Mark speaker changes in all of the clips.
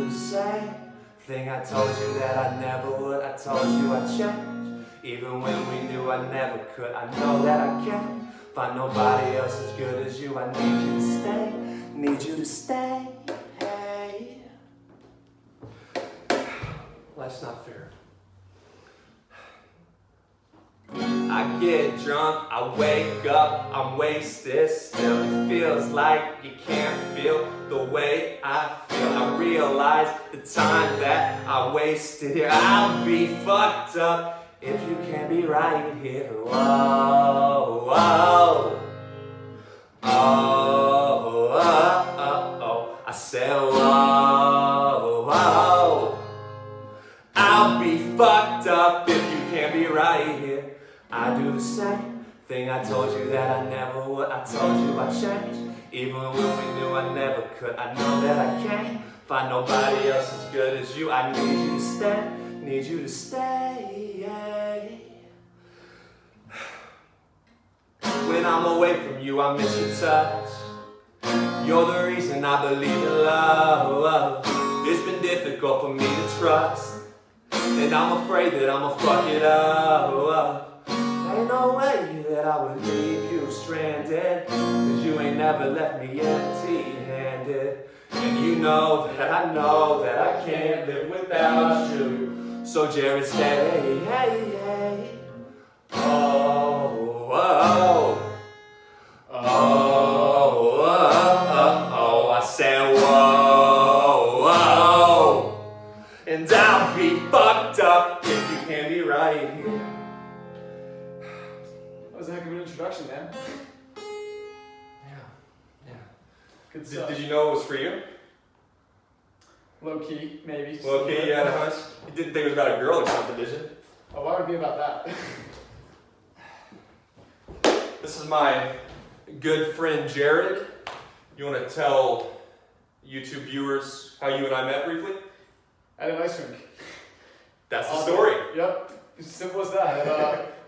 Speaker 1: the same thing I told you that I never would. I told you I'd change, even when we knew I never could. I know that I can't find nobody else as good as you. I need you to stay, need you to stay. Hey, life's not fair. I get drunk, I wake up, I'm wasted still. It feels like you can't feel the way I feel. I realize the time that I wasted here. I'll be fucked up if you can't be right here. Whoa, whoa. Oh, oh, oh, oh. I said whoa, whoa. I'll be fucked up if you can't be right here. I do the same thing I told you that I never would. I told you I'd change, even when we knew I never could. I know that I can't find nobody else as good as you. I need you to stay, need you to stay. When I'm away from you, I miss your touch. You're the reason I believe in love. It's been difficult for me to trust, and I'm afraid that I'ma fuck it up. Ain't no way that I would leave you stranded, 'cause you ain't never left me empty-handed. And you know that I can't live without you. So Jared, stay. Oh, oh, oh, oh, I said whoa, whoa. And I'll be fucked up if you can't be right here.
Speaker 2: That was a heck of an introduction, man.
Speaker 1: Yeah.
Speaker 2: Good stuff.
Speaker 1: Did you know it was for you?
Speaker 2: Low key, maybe.
Speaker 1: Low key, you had a hunch? You didn't think it was about a girl or something, did you?
Speaker 2: Oh, why would it be about that?
Speaker 1: This is my good friend Jared. You want to tell YouTube viewers how you and I met briefly?
Speaker 2: At an ice rink.
Speaker 1: That's the story.
Speaker 2: Yep, as simple as that.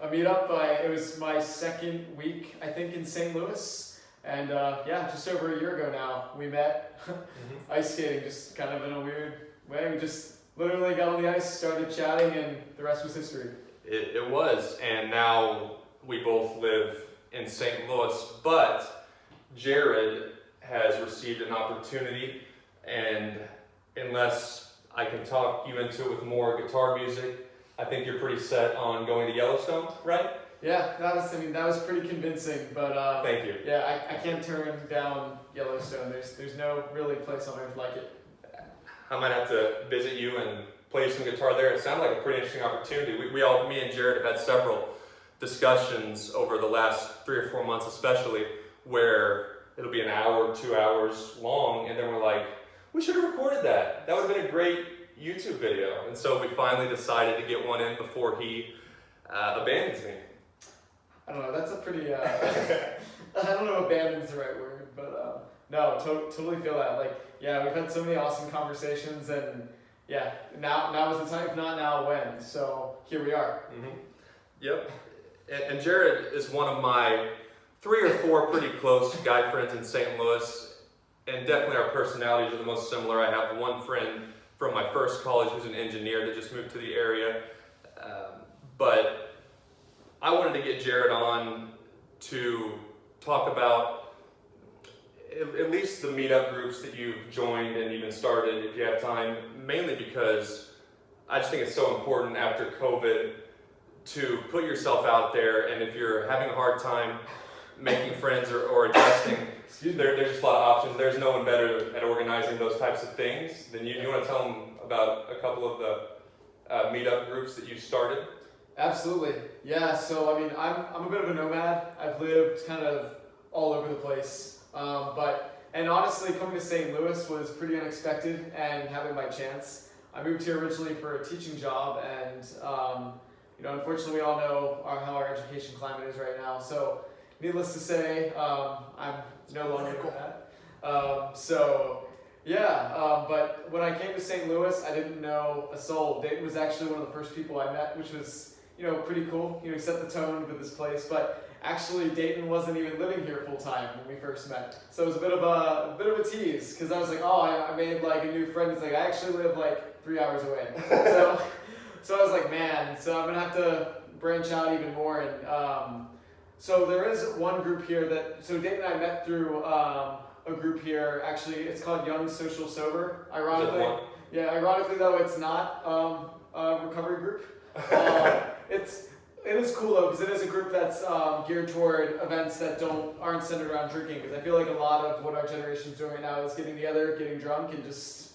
Speaker 2: A meetup, it was my second week, I think, in St. Louis. And just over a year ago now, we met ice skating, just kind of in a weird way. We just literally got on the ice, started chatting, and the rest was history.
Speaker 1: It was, and now we both live in St. Louis, but Jared has received an opportunity, and unless I can talk you into it with more guitar music, I think you're pretty set on going to Yellowstone, right?
Speaker 2: Yeah, that was pretty convincing, but
Speaker 1: thank you.
Speaker 2: Yeah, I can't turn down Yellowstone. There's no really place on earth like it.
Speaker 1: I might have to visit you and play some guitar there. It sounded like a pretty interesting opportunity. Me and Jared have had several discussions over the last 3 or 4 months especially, where it'll be an hour, 2 hours long, and then we're like, we should have recorded that. That would have been a great YouTube video. And so we finally decided to get one in before he abandons me.
Speaker 2: I don't know, that's a pretty, I don't know if abandon's the right word, but no, totally feel that. Like, yeah, we've had so many awesome conversations, and yeah, now is the time, if not now, when? So here we are.
Speaker 1: Mm-hmm. Yep. And Jared is one of my 3 or 4 pretty close guy friends in St. Louis, and definitely our personalities are the most similar. I have one friend from my first college who's an engineer that just moved to the area, but I wanted to get Jared on to talk about at least the meetup groups that you've joined and even started, if you have time, mainly because I just think it's so important after COVID to put yourself out there, and if you're having a hard time making friends or adjusting, there's just a lot of options. There's no one better at organizing those types of things than you. You want to tell them about a couple of the meetup groups that you started?
Speaker 2: Absolutely. Yeah, so I mean, I'm a bit of a nomad. I've lived kind of all over the place. And honestly, coming to St. Louis was pretty unexpected and happened by chance. I moved here originally for a teaching job, and unfortunately we all know how our education climate is right now. So needless to say, I'm no longer doing that. But when I came to St. Louis, I didn't know a soul. Dayton was actually one of the first people I met, which was pretty cool. He set the tone for this place, but actually Dayton wasn't even living here full time when we first met. So it was a bit of a tease because I was like, oh, I made like a new friend. He's like, I actually live like 3 hours away. So I was like, man, so I'm gonna have to branch out even more. And so there is one group here so Dayton and I met through a group here. Actually, it's called Young Social Sober. Ironically though, it's not a recovery group. It is cool though, because it is a group that's geared toward events that aren't centered around drinking. Because I feel like a lot of what our generation's doing right now is getting together, getting drunk, and just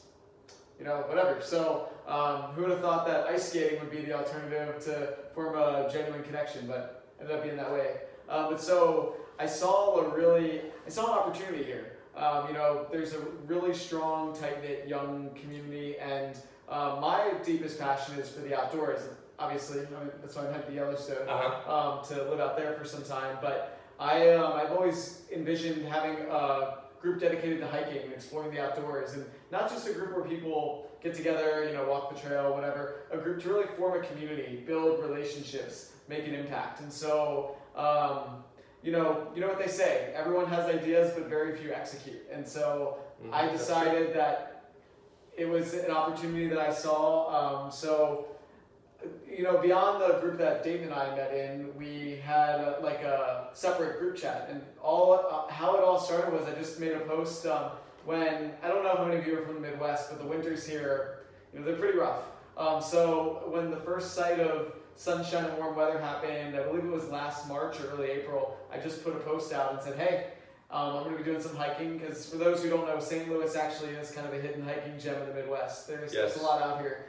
Speaker 2: whatever. So who would have thought that ice skating would be the alternative to form a genuine connection? But ended up being that way. But so I saw an opportunity here. There's a really strong, tight-knit young community, and my deepest passion is for the outdoors. Obviously, that's why I'm headed to Yellowstone to live out there for some time. But I've always envisioned having a group dedicated to hiking and exploring the outdoors, and not just a group where people get together, walk the trail, whatever. A group to really form a community, build relationships, make an impact. And so, you know what they say: everyone has ideas, but very few execute. And so I decided that it was an opportunity that I saw. Beyond the group that Dayton and I met in, we had a separate group chat, and how it all started was I just made a post when, I don't know how many of you are from the Midwest, but the winters here, they're pretty rough. So when the first sight of sunshine and warm weather happened, I believe it was last March or early April, I just put a post out and said, hey, I'm going to be doing some hiking, because for those who don't know, St. Louis actually is kind of a hidden hiking gem in the Midwest. There's a lot out here.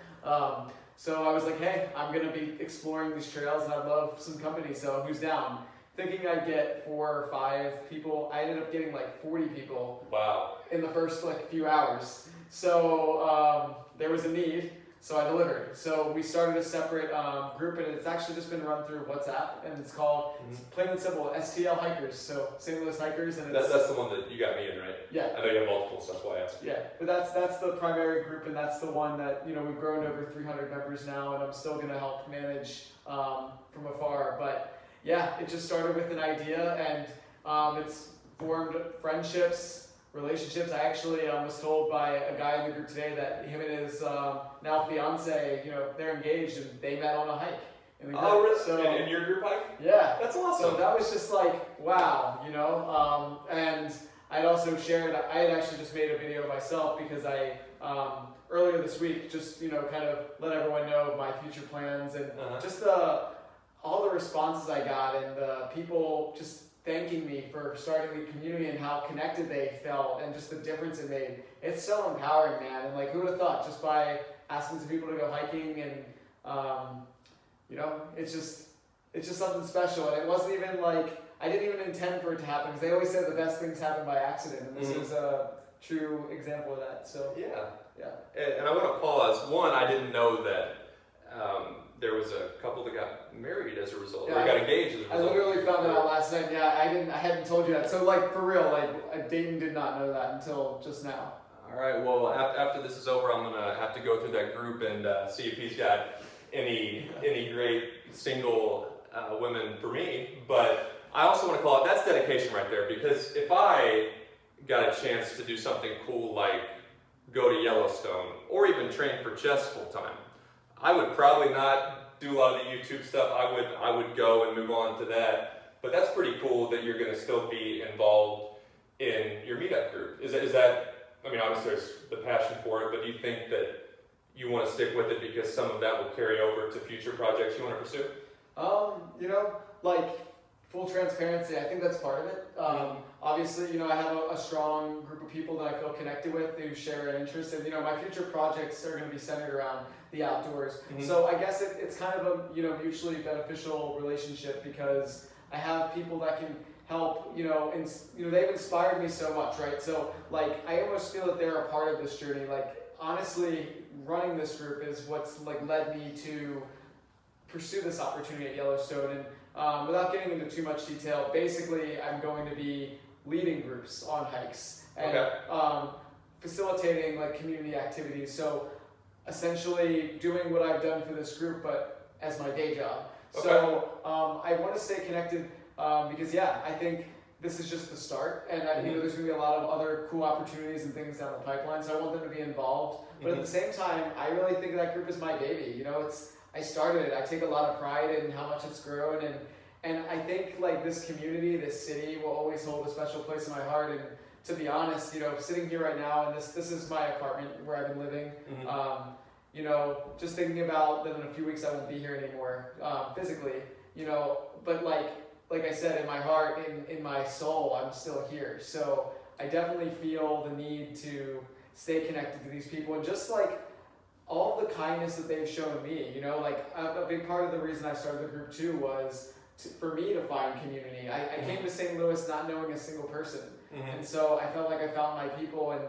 Speaker 2: So I was like, hey, I'm going to be exploring these trails and I'd love some company, so who's down? Thinking I'd get 4 or 5 people. I ended up getting like 40 people.
Speaker 1: Wow.
Speaker 2: In the first few hours. So there was a need, so I delivered. So we started a separate group, and it's actually just been run through WhatsApp, and it's called, plain and simple, STL Hikers, so St. Louis Hikers. And
Speaker 1: that's the one that you got me in, right?
Speaker 2: Yeah.
Speaker 1: I know you have multiple, so that's why I asked.
Speaker 2: Yeah, but that's the primary group, and that's the one that, we've grown to over 300 members now, and I'm still going to help manage from afar. But yeah, it just started with an idea, and it's formed friendships, relationships. I actually was told by a guy in the group today that him and his now fiance, they're engaged, and they met on a hike. In the group.
Speaker 1: Oh, really?
Speaker 2: So,
Speaker 1: in your group hike?
Speaker 2: Yeah.
Speaker 1: That's awesome.
Speaker 2: So that was just like, wow, and I'd also shared, I had actually just made a video myself, because I, earlier this week, just, kind of let everyone know of my future plans, and just all the responses I got, and the people just thanking me for starting the community and how connected they felt, and just the difference it made. It's so empowering, man. And who would have thought, just by asking some people to go hiking, and it's just something special. And it wasn't even I didn't even intend for it to happen, because they always say the best things happen by accident, and this is a true example of that. So yeah.
Speaker 1: And I want to pause. One, I didn't know that there was a couple that got married as a result, or got engaged as a result.
Speaker 2: I literally found that out last night. Yeah, I hadn't told you that. So for real, Dayton did not know that until just now.
Speaker 1: All right. Well, after this is over, I'm gonna have to go through that group and see if he's got any great single women for me. But I also want to call it, that's dedication right there, because if I got a chance to do something cool like go to Yellowstone or even train for chess full time, I would probably not do a lot of the YouTube stuff. I would go and move on to that. But that's pretty cool that you're going to still be involved in your meetup group. Is that? I mean, obviously there's the passion for it, but do you think that you want to stick with it because some of that will carry over to future projects you want to pursue?
Speaker 2: Full transparency, I think that's part of it. Obviously, I have a strong group of people that I feel connected with who share an interest, and my future projects are going to be centered around the outdoors. So I guess it's kind of a mutually beneficial relationship, because I have people that can help. They've inspired me so much, right? So I almost feel that they're a part of this journey. Honestly, running this group is what's led me to pursue this opportunity at Yellowstone. And without getting into too much detail, basically I'm going to be leading groups on hikes and facilitating community activities. So essentially doing what I've done for this group, but as my day job. So I want to stay connected because I think this is just the start, and there's going to be a lot of other cool opportunities and things down the pipeline. So I want them to be involved, but at the same time, I really think that group is my baby. I started it. I take a lot of pride in how much it's grown, and I think like this community, this city, will always hold a special place in my heart. And to be honest, sitting here right now, and this is my apartment where I've been living. Just thinking about that in a few weeks I won't be here anymore physically. But like I said, in my heart, in my soul, I'm still here. So I definitely feel the need to stay connected to these people, and just like all the kindness that they've shown me. A big part of the reason I started the group too was for me to find community. I came to St. Louis not knowing a single person, and so I felt like I found my people. And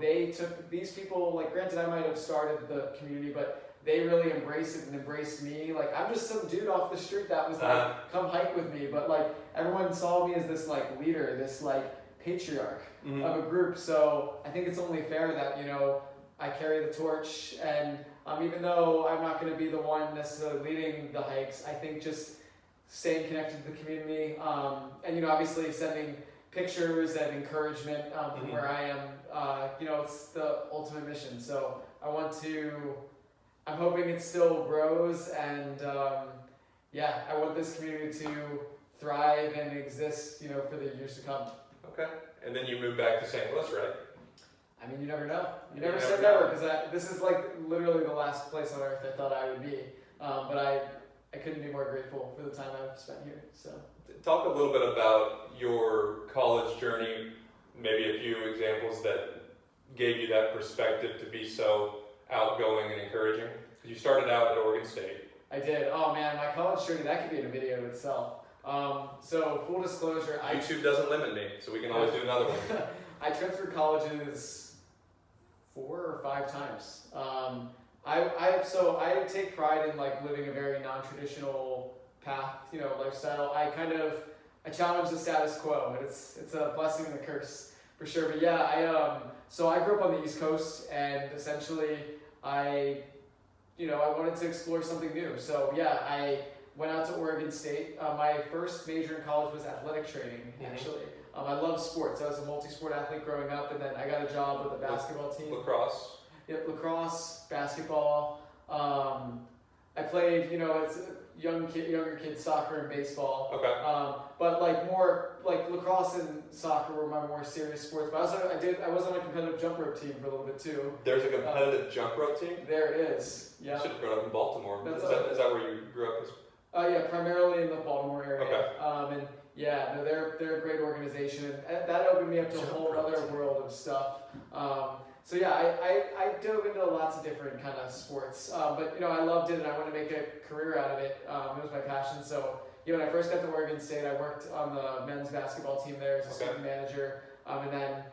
Speaker 2: they took these people. Like, granted, I might have started the community, but they really embraced it and embraced me. Like, I'm just some dude off the street that was like, come hike with me. But like, everyone saw me as this like leader, this like patriarch of a group. So I think it's only fair that, I carry the torch. And even though I'm not going to be the one necessarily leading the hikes, I think just staying connected to the community, and obviously sending pictures and encouragement from where I am, it's the ultimate mission. So I'm hoping it still grows, and I want this community to thrive and exist, for the years to come.
Speaker 1: Okay. And then you moved back to St. Louis, right?
Speaker 2: I mean, you never know. You never say never, because this is like literally the last place on earth I thought I would be. But I couldn't be more grateful for the time I've spent here. So,
Speaker 1: talk a little bit about your college journey. Maybe a few examples that gave you that perspective to be so outgoing and encouraging. You started out at Oregon State.
Speaker 2: I did. Oh man, my college journey, that could be in a video itself. So full disclosure,
Speaker 1: YouTube doesn't limit me, so we can always do another one.
Speaker 2: I transferred colleges 4 or 5 times. I take pride in like living a very non-traditional path, lifestyle. I challenge the status quo, and it's a blessing and a curse for sure. But so I grew up on the East Coast, and essentially I wanted to explore something new. So I went out to Oregon State. My first major in college was athletic training, actually. I loved sports. I was a multi-sport athlete growing up, and then I got a job with the basketball team.
Speaker 1: Lacrosse?
Speaker 2: Yep, lacrosse, basketball. I played, it's younger kids, soccer and baseball.
Speaker 1: Okay.
Speaker 2: But like more, like lacrosse and soccer were my more serious sports. But I was on a competitive jump rope team for a little bit too.
Speaker 1: There's a competitive jump rope team?
Speaker 2: There is, yeah.
Speaker 1: You should have grown up in Baltimore. Is that where you grew up?
Speaker 2: Primarily in the Baltimore area.
Speaker 1: Okay.
Speaker 2: They're a great organization, and that opened me up to a whole other world of stuff. I dove into lots of different kind of sports, but I loved it, and I wanted to make a career out of it. It was my passion. So when I first got to Oregon State, I worked on the men's basketball team there as a student manager, and then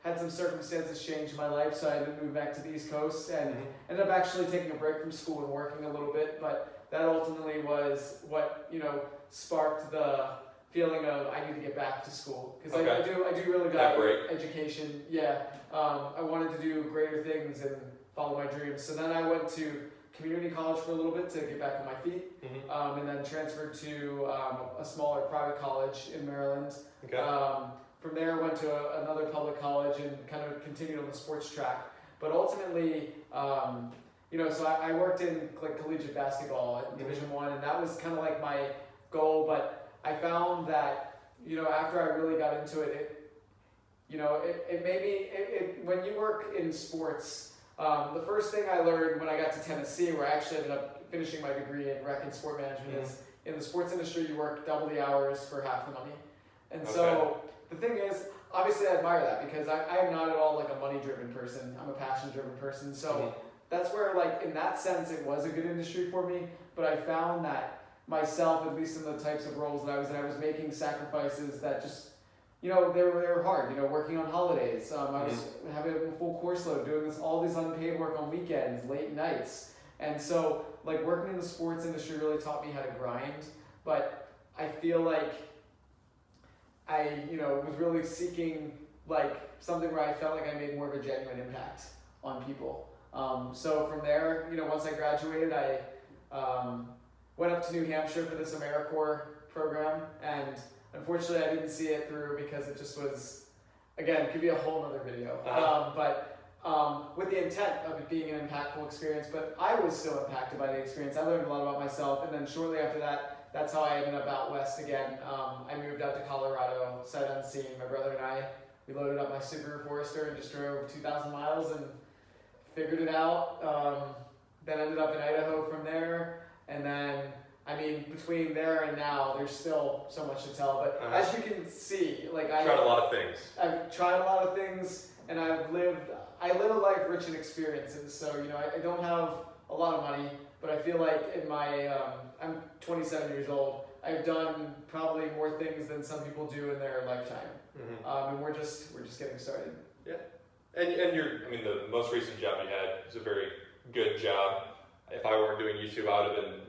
Speaker 2: had some circumstances change in my life, so I had to move back to the East Coast and ended up actually taking a break from school and working a little bit. But that ultimately was what sparked the feeling of I need to get back to school, because I do really value education. I wanted to do greater things and follow my dreams. So then I went to community college for a little bit to get back on my feet, and then transferred to a smaller private college in Maryland.
Speaker 1: Okay.
Speaker 2: From there, went to another public college and kind of continued on the sports track. But ultimately, so I worked in like collegiate basketball at Division I, and that was kind of like my goal. But I found that after I really got into it, it made me. When you work in sports, the first thing I learned when I got to Tennessee, where I actually ended up finishing my degree in rec and sport management, is in the sports industry you work double the hours for half the money. And so the thing is, obviously I admire that, because I am not at all like a money-driven person. I'm a passion-driven person. So that's where, like, in that sense, it was a good industry for me. But I found that myself, at least in the types of roles that I was in, I was making sacrifices that just, they were hard. Working on holidays. I was having a full course load, doing all this unpaid work on weekends, late nights. And so, like, working in the sports industry really taught me how to grind. But I feel like I, was really seeking like something where I felt like I made more of a genuine impact on people. So from there, once I graduated, I went up to New Hampshire for this AmeriCorps program, and unfortunately I didn't see it through because it just was, again, could be a whole other video. With the intent of it being an impactful experience, but I was still impacted by the experience. I learned a lot about myself, and then shortly after that, that's how I ended up out west again. I moved out to Colorado, sight unseen. My brother and I, we loaded up my Subaru Forester and just drove 2,000 miles and figured it out. Then ended up in Idaho from there, and then, I mean, between there and now, there's still so much to tell. But as you can see, like
Speaker 1: I've tried a lot of things.
Speaker 2: I've tried a lot of things, and I live a life rich in experiences. So, you know, I don't have a lot of money, but I feel like in my, I'm 27 years old, I've done probably more things than some people do in their lifetime. And we're just getting started.
Speaker 1: Yeah. And the most recent job you had is a very good job. If I weren't doing YouTube, I would have been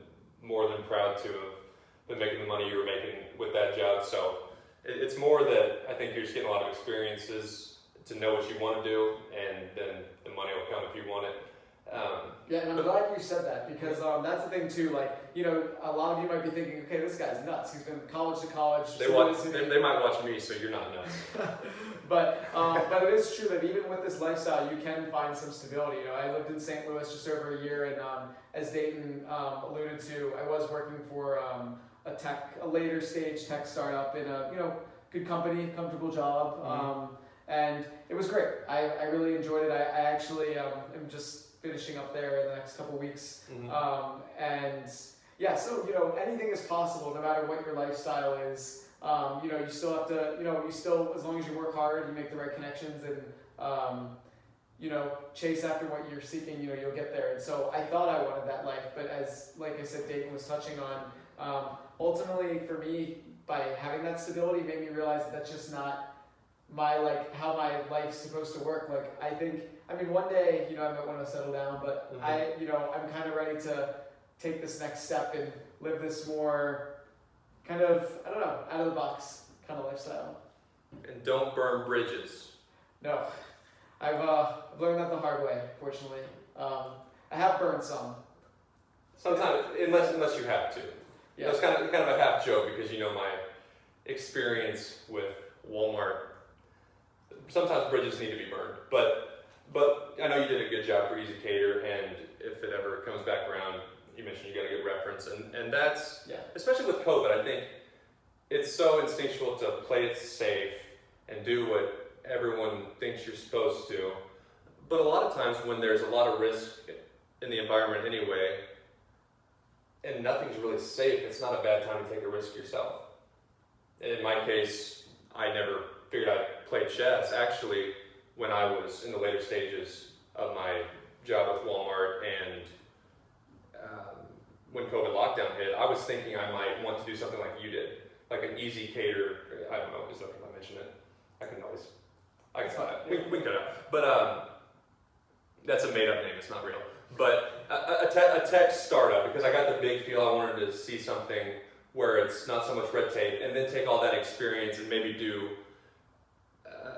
Speaker 1: more than proud to have been making the money you were making with that job. So it's more that I think you're just getting a lot of experiences to know what you want to do, and then the money will come if you want it.
Speaker 2: Yeah, and I'm glad you said that, because that's the thing too. Like, you know, a lot of you might be thinking, okay, this guy's nuts. He's been college to college.
Speaker 1: They might watch me, so you're not nuts.
Speaker 2: But it is true that even with this lifestyle, you can find some stability. You know, I lived in St. Louis just over a year, and as Dayton alluded to, I was working for a later stage tech startup in a good company, comfortable job, and it was great. I really enjoyed it. I actually am just finishing up there in the next couple weeks, and yeah, so anything is possible no matter what your lifestyle is. You still have to, as long as you work hard, you make the right connections, and chase after what you're seeking, you'll get there. And so I thought I wanted that life, but like I said, Dayton was touching on, ultimately for me, by having that stability, made me realize that that's just not how my life's supposed to work. One day, I might want to settle down, but I'm kind of ready to take this next step and live this more kind of, out of the box kind of lifestyle.
Speaker 1: And don't burn bridges.
Speaker 2: No, I've learned that the hard way, fortunately. I have burned some.
Speaker 1: Sometimes, unless you have to.
Speaker 2: Yeah.
Speaker 1: That's kind of a half joke, because my experience with Walmart. Sometimes bridges need to be burned, but I know you did a good job for ezCater, and if it ever comes back around, you mentioned you got a good reference, and that's, especially with COVID, I think it's so instinctual to play it safe and do what everyone thinks you're supposed to. But a lot of times when there's a lot of risk in the environment anyway, and nothing's really safe, it's not a bad time to take a risk yourself. In my case, I never figured I'd play chess. Actually, when I was in the later stages of my job with Walmart, and when COVID lockdown hit, I was thinking I might want to do something like you did, like an ezCater. I don't know, is that if I mention it? I can find it. We can cut it out. But that's a made-up name. It's not real. But a tech startup, because I got the big feel. I wanted to see something where it's not so much red tape, and then take all that experience and maybe do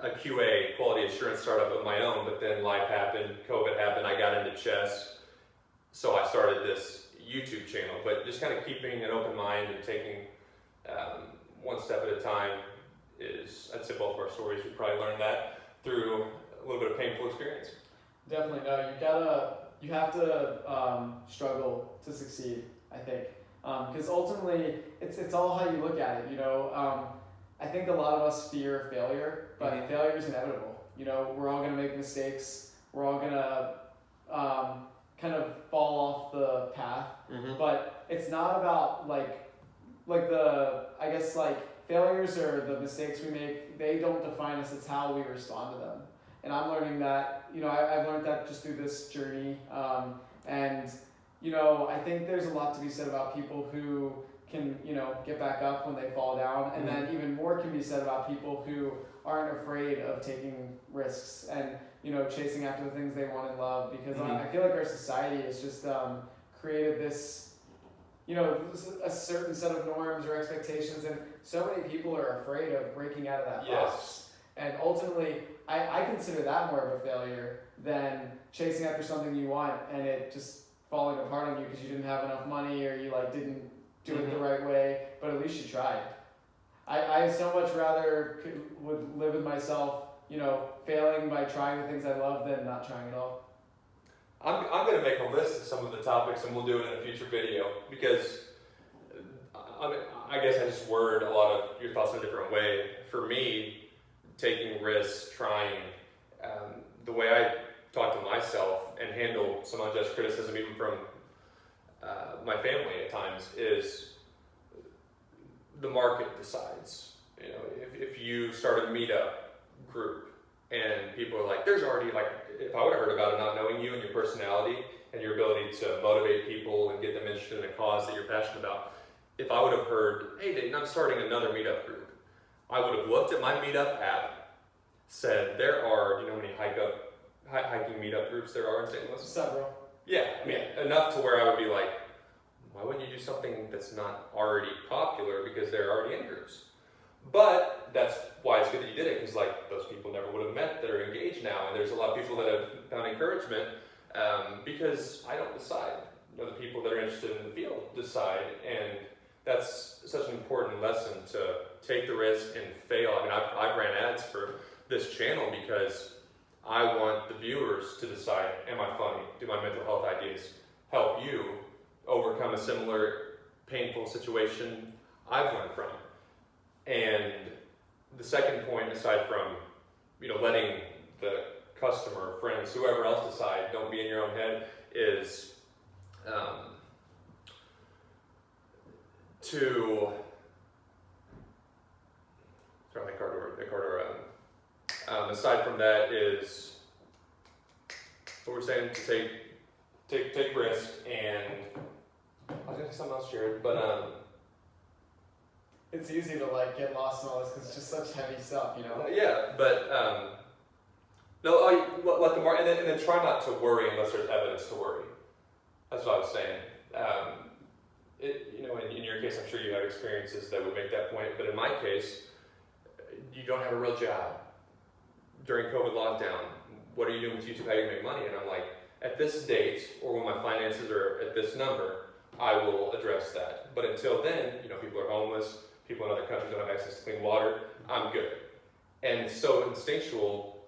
Speaker 1: a QA, quality assurance startup of my own. But then life happened, COVID happened, I got into chess, so I started this YouTube channel. But just kind of keeping an open mind and taking one step at a time is, I'd say both of our stories, we probably learned that through a little bit of painful experience.
Speaker 2: Definitely, no, you have to struggle to succeed, I think. Because ultimately, it's all how you look at it, I think a lot of us fear failure, but failure is inevitable. We're all going to make mistakes. We're all going to kind of fall off the path. But it's not about failures or the mistakes we make. They don't define us. It's how we respond to them. And I'm learning that. I've learned that just through this journey. I think there's a lot to be said about people who can, get back up when they fall down. And then even more can be said about people who aren't afraid of taking risks and, chasing after the things they want and love. Because I feel like our society has just created this, a certain set of norms or expectations. And so many people are afraid of breaking out of that box. And ultimately, I consider that more of a failure than chasing after something you want and it just falling apart on you because you didn't have enough money or you like didn't do it the right way, but at least you tried. I so much rather would live with myself, you know, failing by trying the things I love than not trying at all.
Speaker 1: I'm going to make a list of some of the topics, and we'll do it in a future video, because I guess I just word a lot of your thoughts in a different way. For me, taking risks, trying, the way I talk to myself and handle some unjust criticism, even from my family at times, is the market decides. You know, if you start a meetup group and people are like, there's already like, if I would have heard about it not knowing you and your personality and your ability to motivate people and get them interested in a cause that you're passionate about, if I would have heard, hey Dayton, I'm starting another meetup group, I would have looked at my meetup app, said there are, you know how many hiking meetup groups there are in St. Louis?
Speaker 2: Several.
Speaker 1: Yeah, I mean, enough to where I would be like, why wouldn't you do something that's not already popular because they're already in groups? But that's why it's good that you did it, because like those people never would have met that are engaged now, and there's a lot of people that have found encouragement because I don't decide. You know, the people that are interested in the field decide, and that's such an important lesson to take the risk and fail. I mean, I've ran ads for this channel because I want the viewers to decide, am I funny? Do my mental health ideas help you overcome a similar painful situation I've learned from? And the second point, aside from, you know, letting the customer, friends, whoever else decide, don't be in your own head, is to sorry, the car door. Aside from that is what we're saying, to take risk, and I was gonna say something else, Jared, but
Speaker 2: It's easy to like get lost in all this because it's just such heavy stuff, you know?
Speaker 1: yeah, but no, let the market, and then try not to worry unless there's evidence to worry. That's what I was saying. You know, in your case, I'm sure you have experiences that would make that point, but in my case, you don't have a real job. During COVID lockdown, what are you doing with YouTube? How are you going to make money? And I'm like, at this date, or when my finances are at this number, I will address that. But until then, you know, people are homeless, people in other countries don't have access to clean water, I'm good. And it's so instinctual,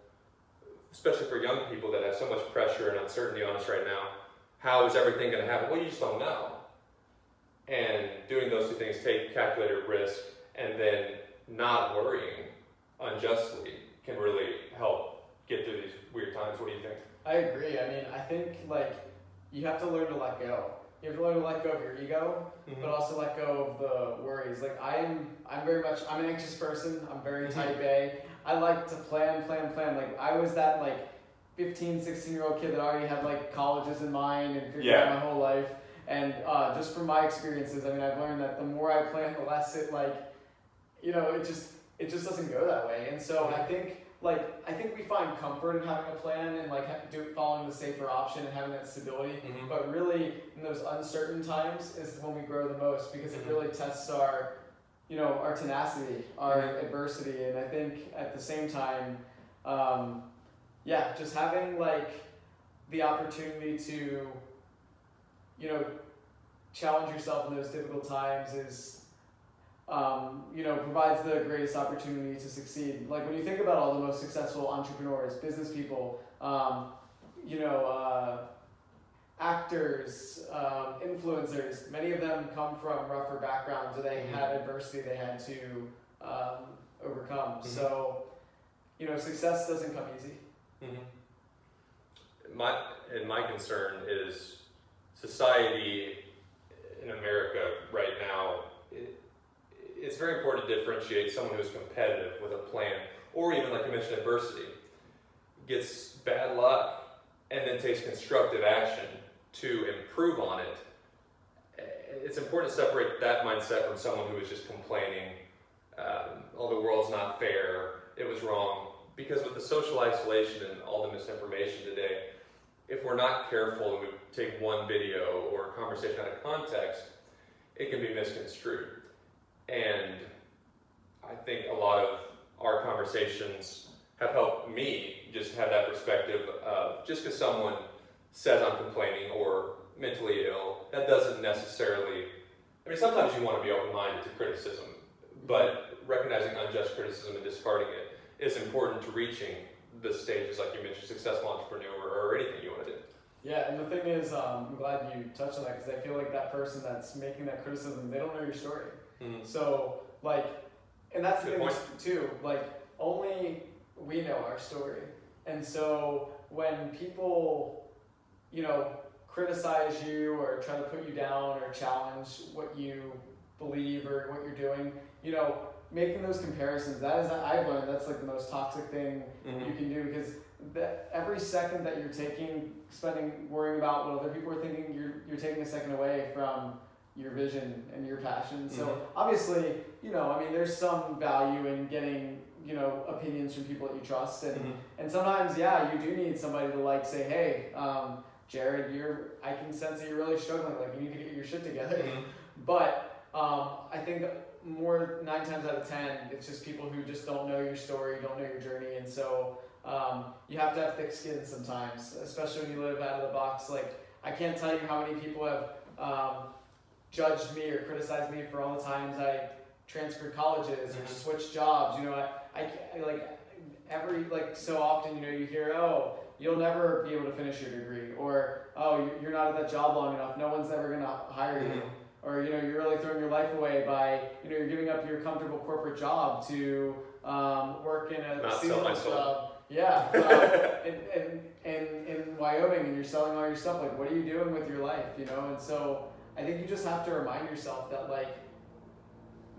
Speaker 1: especially for young people that have so much pressure and uncertainty on us right now. How is everything going to happen? Well, you just don't know. And doing those two things, take calculated risk, and then not worrying unjustly, can really help get through these weird times. What do you think?
Speaker 2: I agree. I mean, I think like you have to learn to let go. You have to learn to let go of your ego, but also let go of the worries. Like I'm an anxious person. I'm very type A. I like to plan. Like I was that like 15, 16-year-old kid that already had like colleges in mind and figured out my whole life. And just from my experiences, I mean, I've learned that the more I plan, the less it like, you know, it just doesn't go that way. And so I think we find comfort in having a plan and like following the safer option and having that stability. But really, in those uncertain times is when we grow the most, because it really tests our, you know, our tenacity, our adversity. And I think at the same time, just having like the opportunity to, you know, challenge yourself in those difficult times is, you know, provides the greatest opportunity to succeed. Like when you think about all the most successful entrepreneurs, business people, you know, actors, influencers, many of them come from rougher backgrounds where they had adversity they had to overcome. So, you know, success doesn't come easy.
Speaker 1: My concern is society in America right now. It's very important to differentiate someone who is competitive with a plan, or even, like you mentioned, adversity, gets bad luck and then takes constructive action to improve on it. It's important to separate that mindset from someone who is just complaining, oh, the world's not fair, it was wrong. Because with the social isolation and all the misinformation today, if we're not careful and we take one video or a conversation out of context, it can be misconstrued. And I think a lot of our conversations have helped me just have that perspective of, just because someone says I'm complaining or mentally ill, that doesn't necessarily, I mean, sometimes you want to be open-minded to criticism, but recognizing unjust criticism and discarding it is important to reaching the stages, like you mentioned, successful entrepreneur or anything you want to do.
Speaker 2: Yeah, and the thing is, I'm glad you touched on that because I feel like that person that's making that criticism, they don't know your story.
Speaker 1: Mm-hmm.
Speaker 2: So, like, and that's the
Speaker 1: Good
Speaker 2: thing
Speaker 1: point.
Speaker 2: too, like, only we know our story. And so when people, you know, criticize you or try to put you down or challenge what you believe or what you're doing, you know, making those comparisons, that is, I've learned that's like the most toxic thing you can do, because every second that you're spending worrying about what other people are thinking, you're taking a second away from your vision and your passion. So obviously, you know, I mean, there's some value in getting, you know, opinions from people that you trust, and sometimes, yeah, you do need somebody to like say, hey, Jared, I can sense that you're really struggling, like you need to get your shit together. But I think more 9 times out of 10, it's just people who just don't know your story, don't know your journey, and so you have to have thick skin sometimes, especially when you live out of the box. Like, I can't tell you how many people have judged me or criticized me for all the times I transferred colleges or switched jobs. You know, I like so often, you know, you hear, oh, you'll never be able to finish your degree, or oh, you're not at that job long enough, no one's ever gonna hire you, or you know, you're really throwing your life away by, you know, you're giving up your comfortable corporate job to work in a seasonal job. Yeah, in Wyoming, and you're selling all your stuff. Like, what are you doing with your life, you know? And so I think you just have to remind yourself that, like,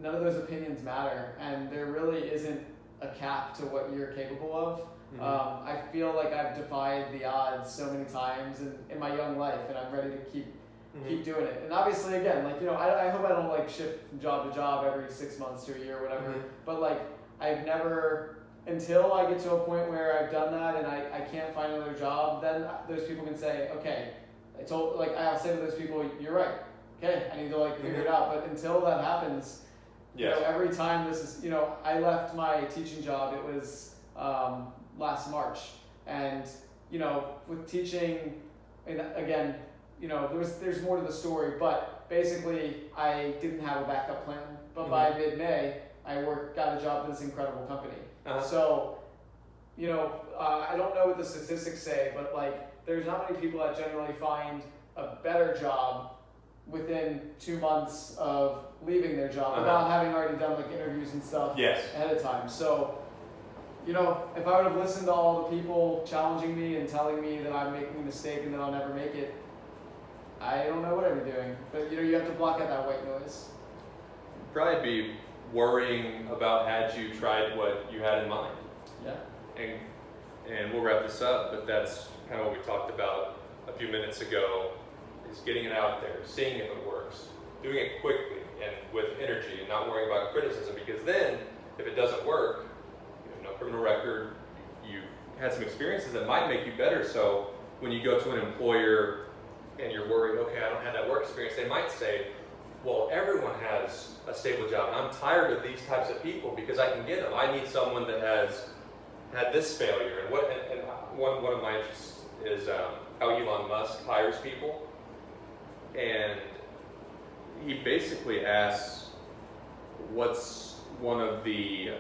Speaker 2: none of those opinions matter, and there really isn't a cap to what you're capable of. I feel like I've defied the odds so many times in my young life, and I'm ready to keep doing it. And obviously, again, like, you know, I hope I don't like shift from job to job every 6 months to a year or whatever. But like, I've never, until I get to a point where I've done that and I can't find another job, then those people can say, okay, I'll say to those people, you're right. Okay, I need to like figure it out. But until that happens, you know, every time this is, you know, I left my teaching job, it was last March, and you know, with teaching, and again, you know, there's more to the story, but basically I didn't have a backup plan. But by mid-May, I got a job at this incredible company. So, you know, I don't know what the statistics say, but like, there's not many people that generally find a better job within 2 months of leaving their job without having already done like interviews and stuff ahead of time. So, you know, if I would have listened to all the people challenging me and telling me that I'm making a mistake and that I'll never make it, I don't know what I'd be doing. But you know, you have to block out that white noise.
Speaker 1: Probably be worrying about had you tried what you had in mind.
Speaker 2: Yeah.
Speaker 1: And we'll wrap this up, but that's kind of what we talked about a few minutes ago, is getting it out there, seeing if it works, doing it quickly and with energy, and not worrying about criticism, because then if it doesn't work, you have no criminal record, you've had some experiences that might make you better. So when you go to an employer and you're worried, okay, I don't have that work experience, they might say, well, everyone has a stable job, and I'm tired of these types of people because I can get them. I need someone that has had this failure. And one of my interests is how Elon Musk hires people, and he basically asks, what's one of the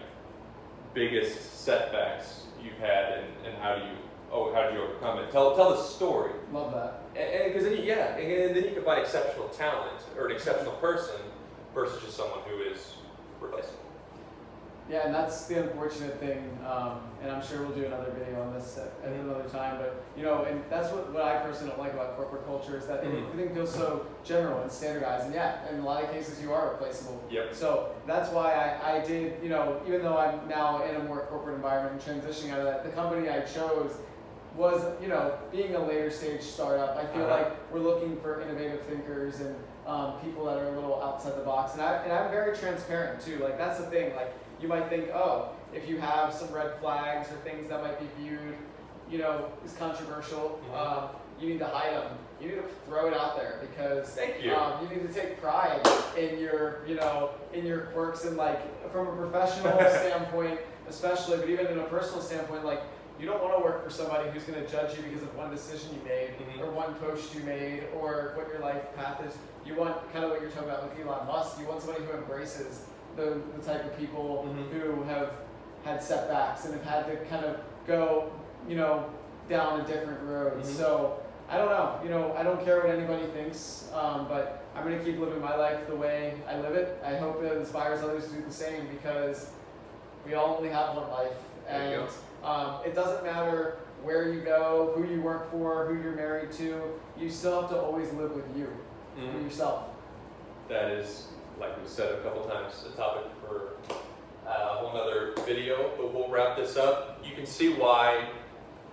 Speaker 1: biggest setbacks you've had, and how do you overcome it? Tell the story.
Speaker 2: Love that.
Speaker 1: And because then you can find exceptional talent or an exceptional person versus just someone who is replaceable.
Speaker 2: Yeah, and that's the unfortunate thing, and I'm sure we'll do another video on this at another time, but you know, and that's what I personally don't like about corporate culture, is that everything feels so general and standardized, and yeah, in a lot of cases you are replaceable.
Speaker 1: Yep.
Speaker 2: So that's why I did, you know, even though I'm now in a more corporate environment and transitioning out of that, the company I chose was, you know, being a later stage startup. I feel like we're looking for innovative thinkers and people that are a little outside the box, and I'm very transparent too. Like, that's the thing. Like, you might think, oh, if you have some red flags or things that might be viewed, you know, as controversial, you need to hide them. You need to throw it out there, because you need to take pride in your, you know, in your quirks, and like from a professional standpoint, especially, but even in a personal standpoint, like, You don't want to work for somebody who's going to judge you because of one decision you made,
Speaker 1: Mhm.
Speaker 2: or one post you made, or what your life path is. You want kind of what you're talking about with Elon Musk. You want somebody who embraces the type of people
Speaker 1: Mhm.
Speaker 2: who have had setbacks and have had to kind of go, down a different road.
Speaker 1: Mhm.
Speaker 2: So I don't know. I don't care what anybody thinks, but I'm going to keep living my life the way I live it. I hope it inspires others to do the same because we all only have one life.
Speaker 1: There you
Speaker 2: And it doesn't matter where you go, who you work for, who you're married to. You still have to always live with you,
Speaker 1: Mhm.
Speaker 2: yourself.
Speaker 1: That is, like we've said a couple times, a topic for a whole nother video, but we'll wrap this up. You can see why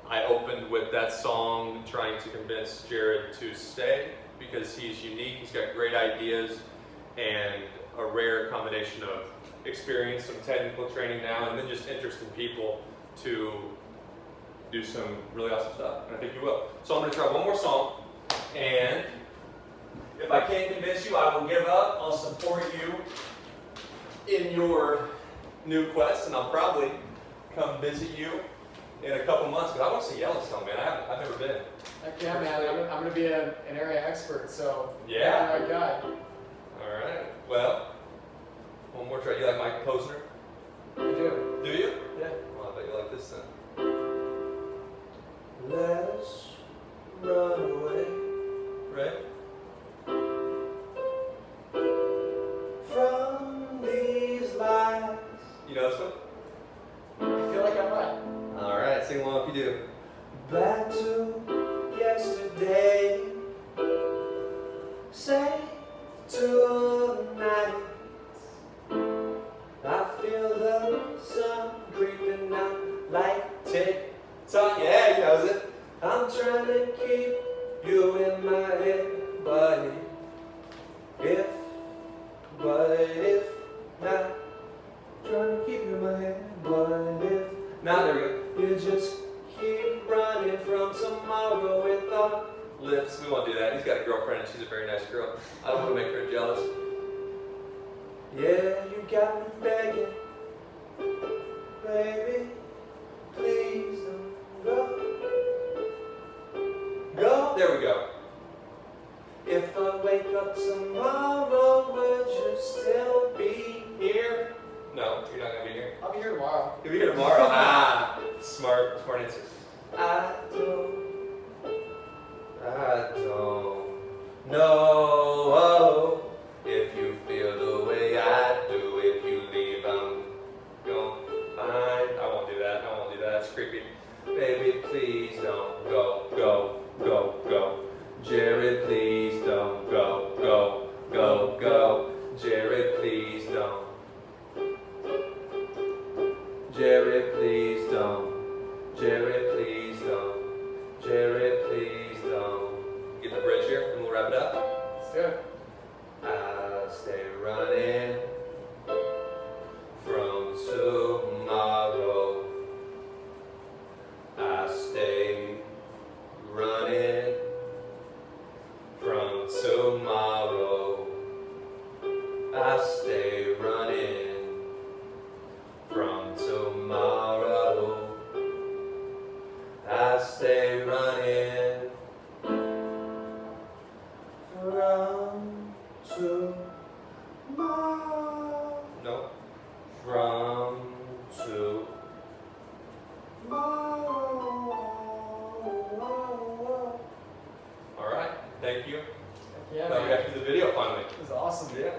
Speaker 1: I opened with that song trying to convince Jared to stay, because he's unique, he's got great ideas, and a rare combination of experience, some technical training now, and then just interest in people to do some really awesome stuff, and I think you will. So I'm going to try one more song, and if I can't convince you, I will give up. I'll support you in your new quest, and I'll probably come visit you in a couple months, because I want to see Yellowstone, man. I've never been.
Speaker 2: Heck yeah, man. I'm going to be an area expert, so
Speaker 1: Yeah.
Speaker 2: you're the right guy.
Speaker 1: All right. Well, one more try. You like Mike Posner?
Speaker 2: You do.
Speaker 1: Do you?
Speaker 2: Yeah.
Speaker 1: Well, I bet you like this then. Let us run away, right? From these lies. You know this one?
Speaker 2: I feel like I'm right.
Speaker 1: All right, sing along if you do. Back to yesterday, say tonight. I feel the sun creeping up like tick-tock. Yeah, he knows it. I'm trying to keep you in my head, but if not, trying to keep you in my head, but if now there we go. You just keep running from tomorrow with our lips. We won't do that. He's got a girlfriend and she's a very nice girl. I don't want to make her jealous. Yeah, you got me begging, baby, please don't go. Go. There we go. If I wake up tomorrow, would you still be here? No, you're not gonna be here.
Speaker 2: I'll be here tomorrow.
Speaker 1: You'll be here tomorrow. Smart answer. I don't know if you feel the way I do. If you leave, I'm gonna find. I won't do that. That's creepy. Baby, please don't go. Jared, please don't go. Jared, please don't. Jared, please don't. Jared, please don't. Jared, please don't. Get the bridge here, and we'll wrap it up.
Speaker 2: Let's do it.
Speaker 1: I'll stay running from tomorrow. I stay running from tomorrow. I stay running from tomorrow. I stay running from tomorrow. No. From tomorrow. All right. Thank you.
Speaker 2: Yeah,
Speaker 1: Now we
Speaker 2: man.
Speaker 1: got to do the video finally.
Speaker 2: It was awesome.
Speaker 1: Yeah.